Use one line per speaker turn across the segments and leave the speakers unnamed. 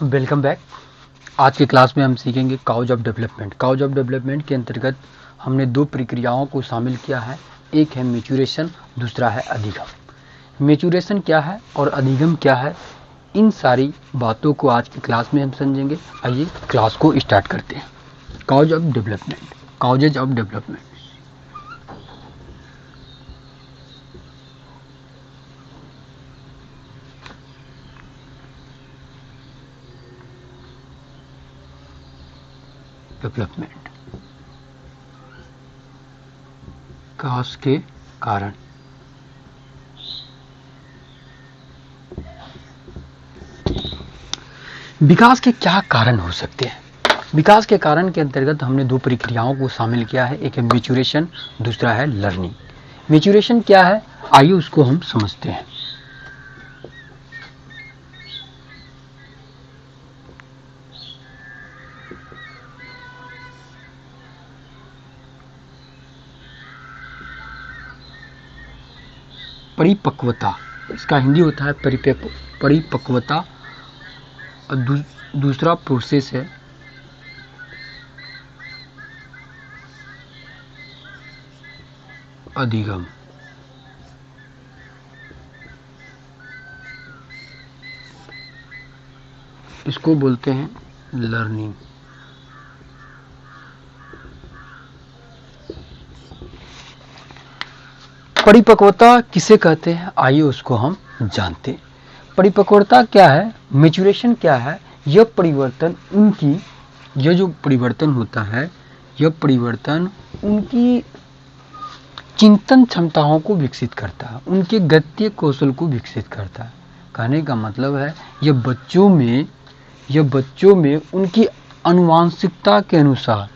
Welcome back. आज के class में हम सीखेंगे cause of development. Cause of development के अंतर्गत हमने दो प्रक्रियाओं को शामिल किया है, एक है मैच्योरेशन, दूसरा है अधिगम। मैच्योरेशन क्या है और अधिगम क्या है, इन सारी बातों को आज की क्लास में हम समझेंगे। आइए क्लास को स्टार्ट करते हैं। Cause of development, causes of development. Development, विकास के कारण। विकास के क्या कारण हो सकते हैं? विकास के कारण के अंतर्गत हमने दो प्रक्रियाओं को शामिल किया है, एक है मैच्योरेशन, दूसरा है लर्निंग। मैच्योरेशन क्या है, आइए उसको हम समझते हैं। परिपक्वता, इसका हिंदी होता है परिपक्वता, और दूसरा प्रोसेस है अधिगम। इसको बोलते हैं लर्निंग। परिपक्वता किसे कहते हैं, आइए उसको हम जानते हैं। परिपक्वता क्या है, मैच्योरेशन क्या है, यह परिवर्तन यह जो परिवर्तन होता है, यह परिवर्तन उनकी चिंतन क्षमताओं को विकसित करता है, उनके गत्य कौशल को विकसित करता है। कहने का मतलब है यह बच्चों में उनकी आनुवांशिकता के अनुसार,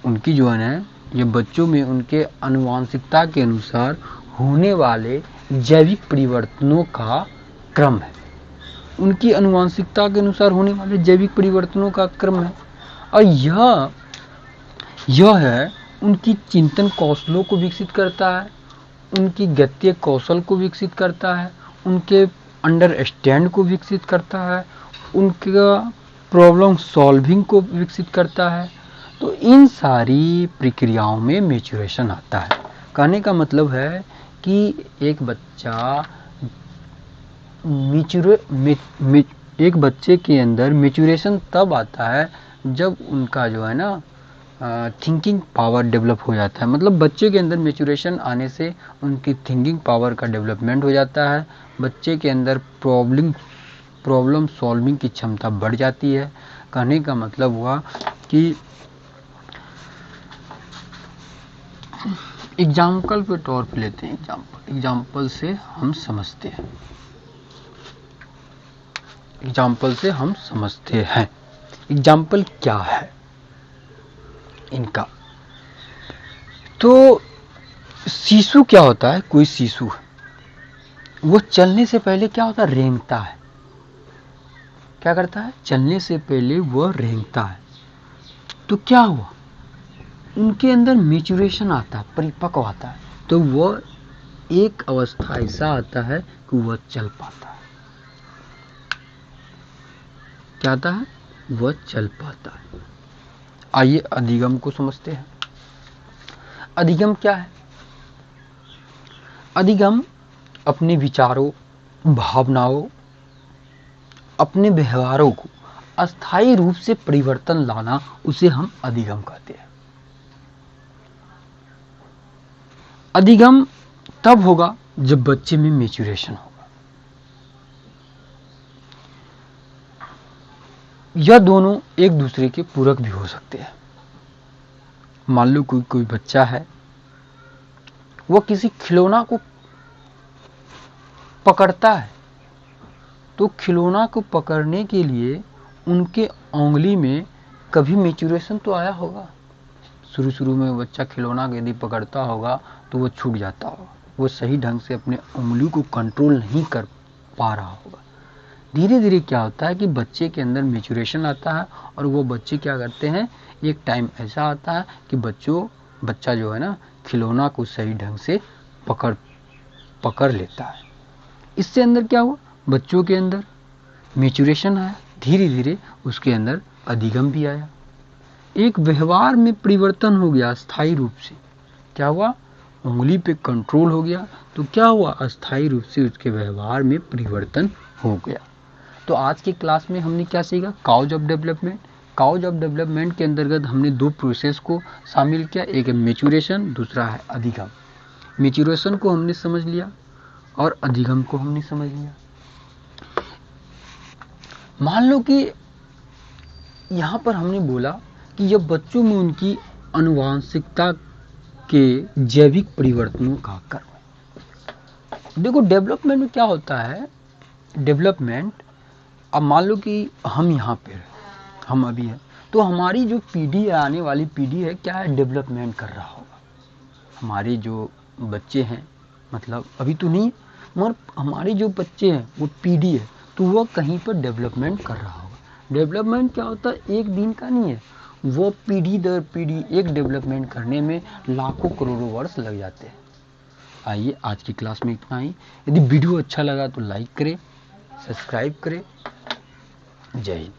उनकी जो है ये बच्चों में उनके आनुवांशिकता के अनुसार होने वाले जैविक परिवर्तनों का क्रम है। उनकी आनुवांशिकता के अनुसार होने वाले जैविक परिवर्तनों का क्रम है, और यह है उनकी चिंतन कौशलों को विकसित करता है, उनकी गत्य कौशल को विकसित करता है, उनके अंडरस्टैंड को विकसित करता है, उनका प्रॉब्लम सॉल्विंग को विकसित करता है। तो इन सारी प्रक्रियाओं में मैच्योरेशन आता है। कहने का मतलब है कि एक बच्चे के अंदर मैच्योरेशन तब आता है जब उनका जो है ना थिंकिंग पावर डेवलप हो जाता है। मतलब बच्चे के अंदर मैच्योरेशन आने से उनकी थिंकिंग पावर का डेवलपमेंट हो जाता है, बच्चे के अंदर प्रॉब्लम सॉल्विंग की क्षमता बढ़ जाती है। कहने का मतलब हुआ कि एग्जाम्पल के तौर पे लेते हैं, एग्जाम्पल से हम समझते हैं। एग्जाम्पल क्या है इनका? तो शिशु क्या होता है, कोई शिशु वो चलने से पहले क्या होता है, रेंगता है। क्या करता है, चलने से पहले वह रेंगता है। तो क्या हुआ, उनके अंदर मैच्योरेशन आता है, परिपक्व आता है, तो वह एक अवस्था ऐसा आता है कि वह चल पाता है। क्या आता है, वह चल पाता है। आइए अधिगम को समझते हैं। अधिगम क्या है? अधिगम अपने विचारों, भावनाओं, अपने व्यवहारों को अस्थायी रूप से परिवर्तन लाना, उसे हम अधिगम कहते हैं। अधिगम तब होगा जब बच्चे में मैच्योरेशन होगा। यह दोनों एक दूसरे के पूरक भी हो सकते हैं। मान लो कोई बच्चा है, वह किसी खिलौना को पकड़ता है, तो खिलौना को पकड़ने के लिए उनके उंगली में कभी मैच्योरेशन तो आया होगा। शुरू में बच्चा खिलौना यदि पकड़ता होगा तो वो छूट जाता होगा, वो सही ढंग से अपने उंगली को कंट्रोल नहीं कर पा रहा होगा। धीरे धीरे क्या होता है कि बच्चे के अंदर मैच्योरेशन आता है, और वो बच्चे क्या करते हैं, एक टाइम ऐसा आता है कि बच्चा जो है ना खिलौना को सही ढंग से पकड़ लेता है। इससे अंदर क्या हुआ, बच्चों के अंदर मैच्योरेशन आया, धीरे धीरे उसके अंदर अधिगम भी आया, एक व्यवहार में परिवर्तन हो गया अस्थायी रूप से। क्या हुआ? उंगली पे कंट्रोल हो गया तो क्या हुआ? अस्थायी रूप से उसके व्यवहार में परिवर्तन हो गया। तो आज की क्लास में हमने क्या सीखा? Cause of development. Cause of development के अंतर्गत हमने दो प्रोसेस को शामिल किया, एक है मैच्योरेशन, दूसरा है अधिगम। मैच्योरेशन को हमने समझ लिया और अधिगम को हमने समझ लिया। मान लो कि यहाँ पर हमने बोला कि जब बच्चों में उनकी आनुवांशिकता के जैविक परिवर्तनों का कर्म। देखो डेवलपमेंट में क्या होता है, डेवलपमेंट, अब मान लो कि हम यहाँ पे हैं, हम अभी हैं, तो हमारी जो पीढ़ी है, आने वाली पीढ़ी है, क्या है? डेवलपमेंट कर रहा होगा। हमारे जो बच्चे हैं, मतलब अभी तो नहीं, मगर हमारे जो बच्चे हैं वो पीढ़ी है, तो वो कहीं पर डेवलपमेंट कर रहा होगा। डेवलपमेंट क्या होता है? एक दिन का नहीं है, वो पीढ़ी दर पीढ़ी एक डेवलपमेंट करने में लाखों करोड़ों वर्ष लग जाते हैं। आइए आज की क्लास में इतना ही। यदि वीडियो अच्छा लगा तो लाइक करें, सब्सक्राइब करें। जय हिंद।